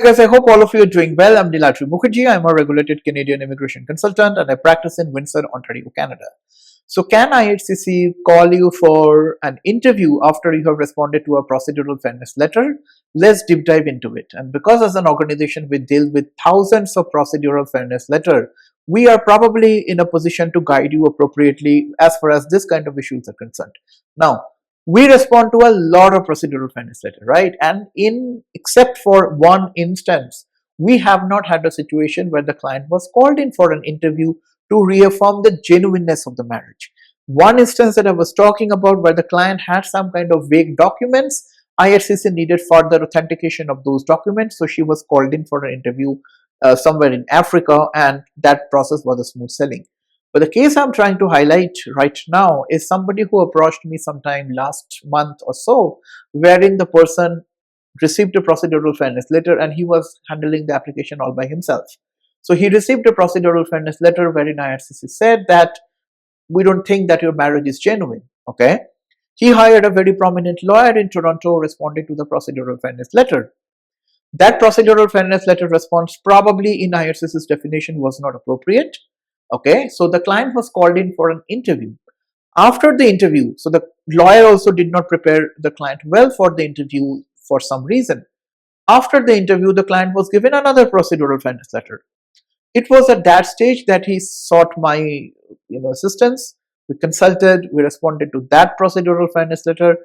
Guys, I hope all of you are doing well. I'm Nilatri Mukherjee. I'm a regulated Canadian immigration consultant and I practice in Windsor, Ontario, Canada. So can IRCC call you for an interview after you have responded to a procedural fairness letter? Let's deep dive into it. And because as an organization we deal with thousands of procedural fairness letter, we are probably in a position to guide you appropriately as far as this kind of issues are concerned. Now, we respond to a lot of procedural fairness letter, right? And except for one instance, we have not had a situation where the client was called in for an interview to reaffirm the genuineness of the marriage. One instance that I was talking about where the client had some kind of vague documents, IRCC needed further authentication of those documents, so she was called in for an interview somewhere in Africa, and that process was a smooth sailing. But the case I'm trying to highlight right now is somebody who approached me sometime last month or so, wherein the person received a procedural fairness letter and he was handling the application all by himself. So he received a procedural fairness letter wherein IRCC said that we don't think that your marriage is genuine. Okay. He hired a very prominent lawyer in Toronto responding to the procedural fairness letter. That procedural fairness letter response probably in IRCC's definition was not appropriate. Okay, so the client was called in for an interview. After the interview, so the lawyer also did not prepare the client well for the interview for some reason. After the interview, the client was given another procedural fairness letter. It was at that stage that he sought my assistance. We consulted, we responded to that procedural fairness letter,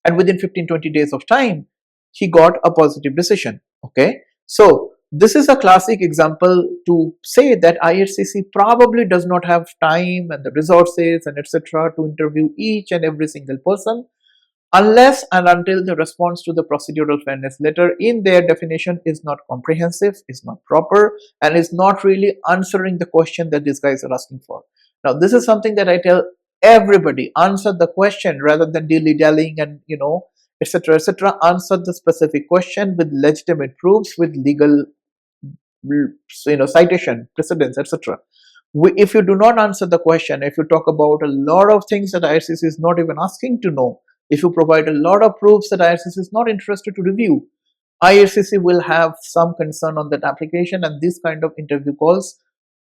and within 15-20 days of time, he got a positive decision. Okay, so this is a classic example to say that IRCC probably does not have time and the resources and etc. to interview each and every single person unless and until the response to the procedural fairness letter in their definition is not comprehensive, is not proper, and is not really answering the question that these guys are asking for. Now, this is something that I tell everybody: answer the question rather than dilly-dallying and etc. etc. Answer the specific question with legitimate proofs, with legal citation, precedents, etc. If you do not answer the question, if you talk about a lot of things that IRCC is not even asking to know, if you provide a lot of proofs that IRCC is not interested to review, IRCC will have some concern on that application, and this kind of interview calls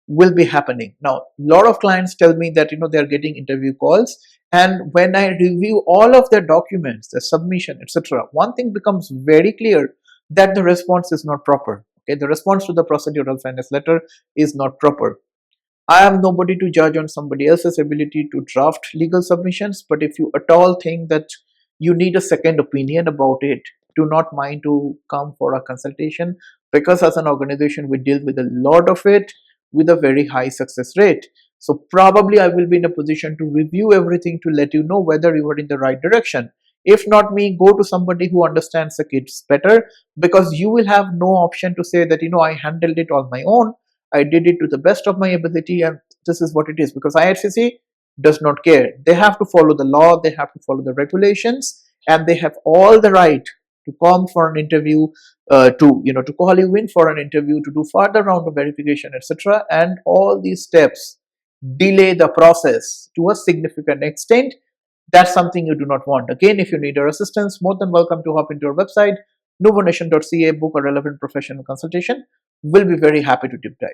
will be happening. Now, a lot of clients tell me that they are getting interview calls, and when I review all of their documents, their submission, etc., one thing becomes very clear, that the response is not proper. Okay, the response to the procedural fairness letter is not proper. I am nobody to judge on somebody else's ability to draft legal submissions, but if you at all think that you need a second opinion about it, do not mind to come for a consultation, because as an organization we deal with a lot of it with a very high success rate. So probably I will be in a position to review everything to let you know whether you are in the right direction. If not me, go to somebody who understands the kids better, because you will have no option to say that I handled it on my own, I did it to the best of my ability, and this is what it is. Because IRCC does not care. They have to follow the law, they have to follow the regulations, and they have all the right to come for an interview, to call you in for an interview, to do further round of verification, etc. And all these steps delay the process to a significant extent. That's something you do not want. Again, if you need our assistance, more than welcome to hop into our website, nuvonation.ca, book a relevant professional consultation. We'll be very happy to deep dive.